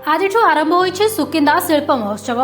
आज आरंभ होइछे सुकिंदा शिल्प महोत्सव।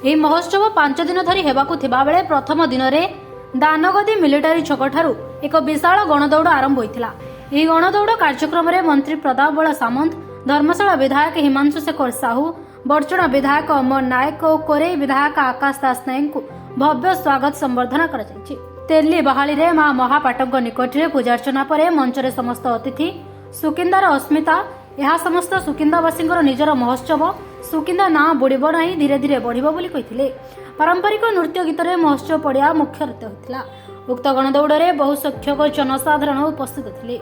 यह महोत्सव 5 दिन धरी हेबाकु थिबा बेले प्रथम दिन में दानगदी मिलिटारी छक ठारू एक विशाल गणदौड़ आरंभ होइथिला। यह गणदौड़ कार्यक्रम में मंत्री प्रताप बड़ा सामंत, धर्मशाला विधायक हिमांशु शेखर साहू, बड़चणा विधायक अमर नायक और कोरेई विधायक आकाश दास नायक को भव्य स्वागत संबर्धना करा जायछि। तेली बहाली रे मां महापाटक निकट में पूजार्चना पर मंचरे समस्त अतिथि सुकिंदार अस्मिता यह समस्त सुकिंदावासी निजर महोत्सव सुकिंदा ना बुड़ब ना धीरे धीरे बढ़िबो बोली कहिथिले। पारंपरिक नृत्य गीत रे महोत्सव पड़िया मुख्य होता। उक्त गणदौड़ बहु संख्यक जनसाधारण उपस्थित थे।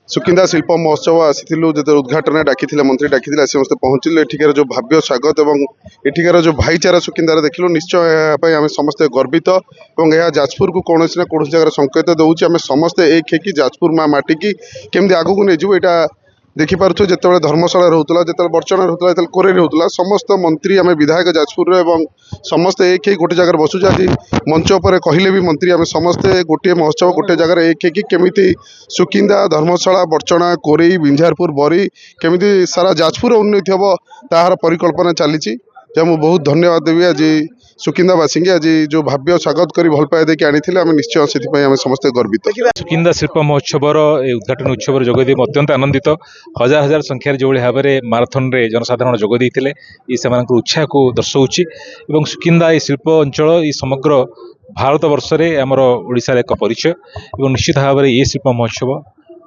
सुकिंदा शिल्प महोत्सव आसीलु जो उद्घाटन डाकी मंत्री डाकी समस्त पहुँचले। एठिकार जो भव्य स्वागत और एठिकार जो भाईचारा सुकिंदार देखिलु निश्चय आम समस्ते गर्वित और यह जाजपुर को कौन ना कौन जगह संकेत दौर आम समस्ते एक है कि जाजपुर माँ माटी की केमती आगू नहीं जीव यहाँ देखिपुर जो धर्मशाला रोला जो बड़चणा रोला जो कोरे रोला समस्त मंत्री आम विधायक जाजपुर एवं समस्ते एक ही गोटे जगह बसुचे। आज मंच पर कहले भी मंत्री आम समस्ते गोटे महोत्सव गोटे जगह एक है कि केमिति सुकिंदा धर्मशाला बड़चणा कोरेई विंझारपुर बरी केमिति सारा जाजपुर उन्नति हम तार परिकल्पना चली। मुझे बहुत धन्यवाद देवी आज सुकिंदावासी आज जो भव्य स्वागत कर भल पाए देखिए आनी आम निश्चय से आम समस्ते गर्वित। सुकिंदा शिल्प महोत्सव उद्घाटन उत्सव जोगदे अत्यंत आनंदित। हजार हजार संख्यार जो भाव में माराथन रे जनसाधारण जोगदे से उत्साह को दर्शाऊँच। सुकिंदा ये शिल्प अंचल ये समग्र भारत वर्ष में आमर ओडिशार एक परिचय और निश्चित भाव में ये शिल्प महोत्सव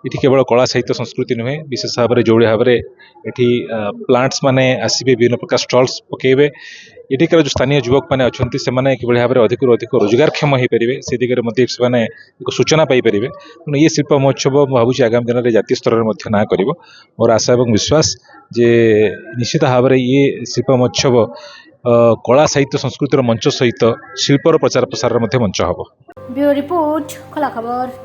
ये केवल कला साहित्य संस्कृति नुहे विशेष भाव में जो भाव में ये प्लांट्स माने आसबे विभिन्न प्रकार स्टल्स पकेबे। एटिकार जो स्थानीय युवक मैंने अच्छा से भाव में अधिक अधिक रोजगारक्षम हो पारे से दिगरे से एक सूचना पाइपर। तेणु ये शिल्प महोत्सव भावुँ आगामी दिन में जातीय स्तर में ना कर मोर आशा और विश्वास जे निश्चित भाव में ये शिल्प महोत्सव कला साहित्य संस्कृतिर मंच सहित शिल्पर प्रचार प्रसार मंच हम। ब्यूरो रिपोर्ट खोला खबर।